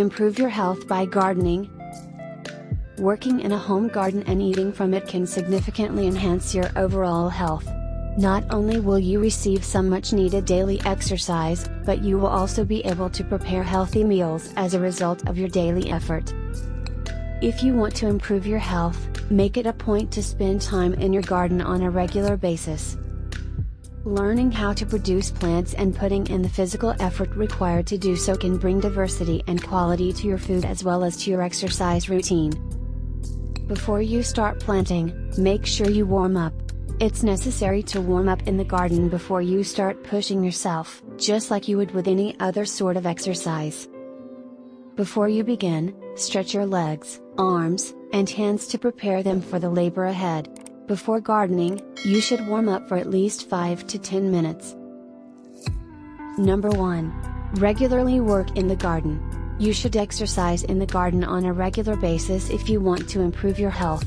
improve your health by gardening. Working in a home garden and eating from it can significantly enhance your overall health. Not only will you receive some much needed daily exercise, but you will also be able to prepare healthy meals as a result of your daily effort. If you want to improve your health, make it a point to spend time in your garden on a regular basis. Learning how to produce plants and putting in the physical effort required to do so can bring diversity and quality to your food as well as to your exercise routine. Before you start planting, make sure you warm up. It's necessary to warm up in the garden before you start pushing yourself, just like you would with any other sort of exercise. Before you begin, stretch your legs, arms, and hands to prepare them for the labor ahead. Before gardening, you should warm up for at least 5 to 10 minutes. Number 1. Regularly work in the garden. You should exercise in the garden on a regular basis if you want to improve your health.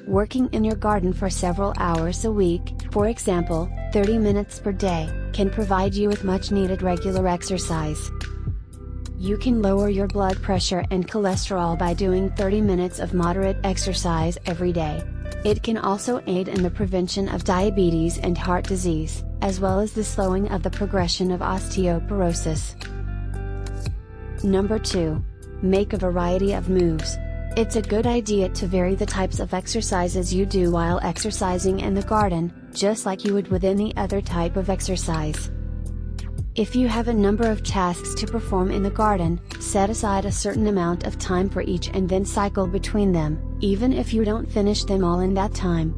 Working in your garden for several hours a week, for example, 30 minutes per day, can provide you with much needed regular exercise. You can lower your blood pressure and cholesterol by doing 30 minutes of moderate exercise every day. It can also aid in the prevention of diabetes and heart disease, as well as the slowing of the progression of osteoporosis. Number 2. Make a variety of moves. It's a good idea to vary the types of exercises you do while exercising in the garden, just like you would with any other type of exercise. If you have a number of tasks to perform in the garden, set aside a certain amount of time for each and then cycle between them, even if you don't finish them all in that time.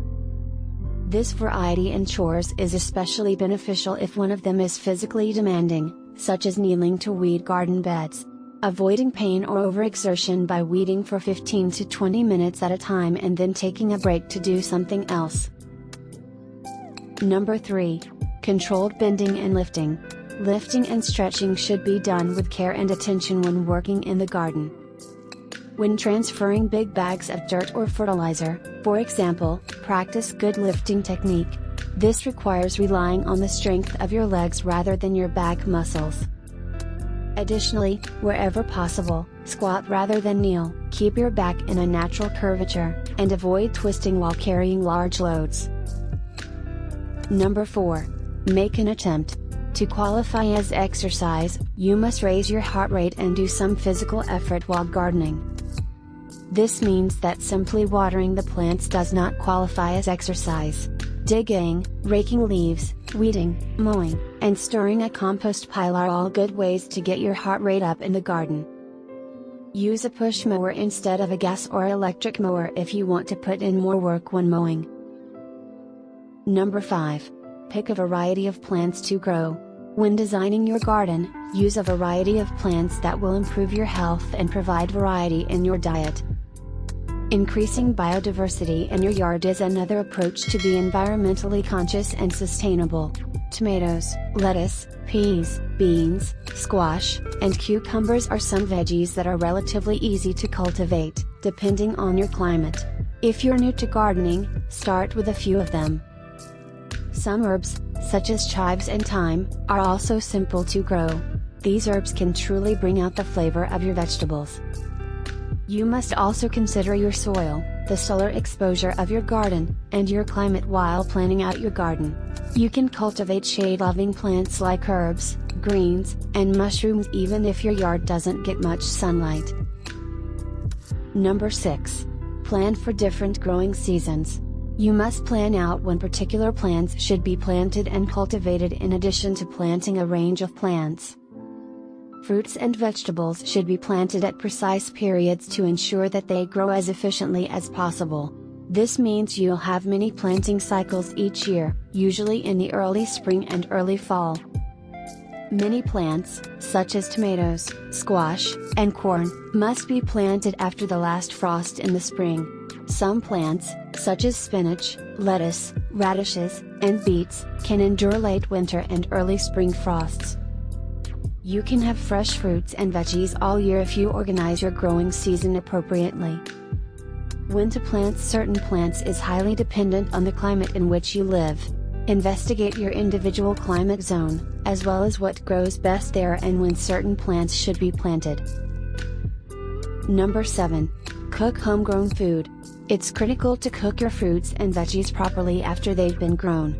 This variety in chores is especially beneficial if one of them is physically demanding, such as kneeling to weed garden beds. Avoiding pain or overexertion by weeding for 15 to 20 minutes at a time and then taking a break to do something else. Number 3. Controlled bending and lifting. Lifting and stretching should be done with care and attention when working in the garden. When transferring big bags of dirt or fertilizer, for example, practice good lifting technique. This requires relying on the strength of your legs rather than your back muscles. Additionally, wherever possible, squat rather than kneel, keep your back in a natural curvature, and avoid twisting while carrying large loads. Number 4. Make an attempt. To qualify as exercise, you must raise your heart rate and do some physical effort while gardening. This means that simply watering the plants does not qualify as exercise. Digging, raking leaves, weeding, mowing, and stirring a compost pile are all good ways to get your heart rate up in the garden. Use a push mower instead of a gas or electric mower if you want to put in more work when mowing. Number 5. Pick a variety of plants to grow. When designing your garden, use a variety of plants that will improve your health and provide variety in your diet. Increasing biodiversity in your yard is another approach to be environmentally conscious and sustainable. Tomatoes, lettuce, peas, beans, squash, and cucumbers are some veggies that are relatively easy to cultivate, depending on your climate. If you're new to gardening, start with a few of them. Some herbs, such as chives and thyme, are also simple to grow. These herbs can truly bring out the flavor of your vegetables. You must also consider your soil, the solar exposure of your garden, and your climate while planning out your garden. You can cultivate shade-loving plants like herbs, greens, and mushrooms even if your yard doesn't get much sunlight. Number 6. Plan for different growing seasons. You must plan out when particular plants should be planted and cultivated in addition to planting a range of plants. Fruits and vegetables should be planted at precise periods to ensure that they grow as efficiently as possible. This means you'll have many planting cycles each year, usually in the early spring and early fall. Many plants, such as tomatoes, squash, and corn, must be planted after the last frost in the spring. Some plants, such as spinach, lettuce, radishes, and beets, can endure late winter and early spring frosts. You can have fresh fruits and veggies all year if you organize your growing season appropriately. When to plant certain plants is highly dependent on the climate in which you live. Investigate your individual climate zone, as well as what grows best there and when certain plants should be planted. Number 7. Cook homegrown food. It's critical to cook your fruits and veggies properly after they've been grown.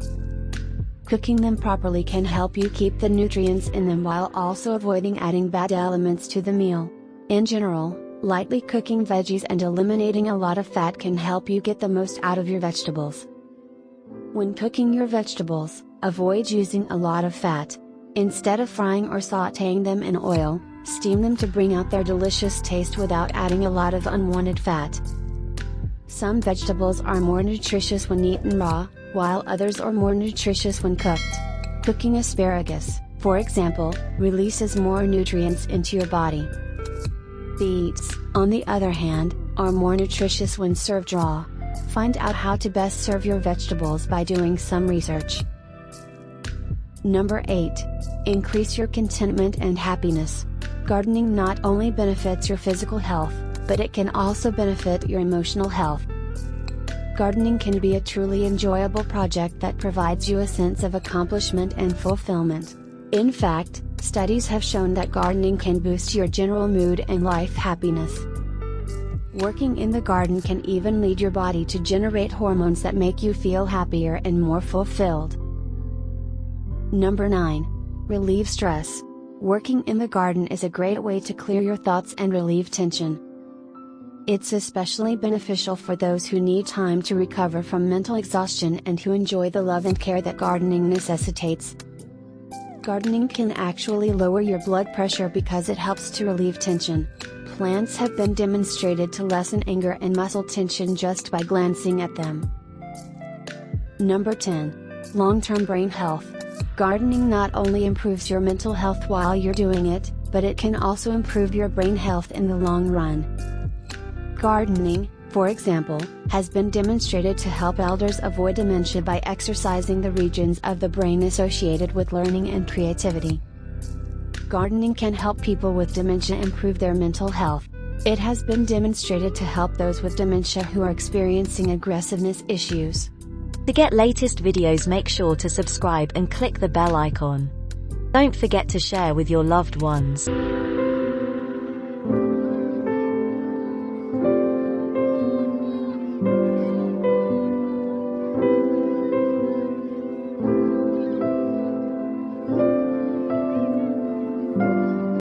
Cooking them properly can help you keep the nutrients in them while also avoiding adding bad elements to the meal. In general, lightly cooking veggies and eliminating a lot of fat can help you get the most out of your vegetables. When cooking your vegetables, avoid using a lot of fat. Instead of frying or sautéing them in oil, steam them to bring out their delicious taste without adding a lot of unwanted fat. Some vegetables are more nutritious when eaten raw, while others are more nutritious when cooked. Cooking asparagus, for example, releases more nutrients into your body. Beets, on the other hand, are more nutritious when served raw. Find out how to best serve your vegetables by doing some research. Number 8. Increase your contentment and happiness. Gardening not only benefits your physical health, but it can also benefit your emotional health. Gardening can be a truly enjoyable project that provides you a sense of accomplishment and fulfillment. In fact, studies have shown that gardening can boost your general mood and life happiness. Working in the garden can even lead your body to generate hormones that make you feel happier and more fulfilled. Number 9. Relieve stress. Working in the garden is a great way to clear your thoughts and relieve tension. It's especially beneficial for those who need time to recover from mental exhaustion and who enjoy the love and care that gardening necessitates. Gardening can actually lower your blood pressure because it helps to relieve tension. Plants have been demonstrated to lessen anger and muscle tension just by glancing at them. Number 10. Long-term brain health. Gardening not only improves your mental health while you're doing it, but it can also improve your brain health in the long run. Gardening, for example, has been demonstrated to help elders avoid dementia by exercising the regions of the brain associated with learning and creativity. Gardening can help people with dementia improve their mental health. It has been demonstrated to help those with dementia who are experiencing aggressiveness issues. To get latest videos, make sure to subscribe and click the bell icon. Don't forget to share with your loved ones.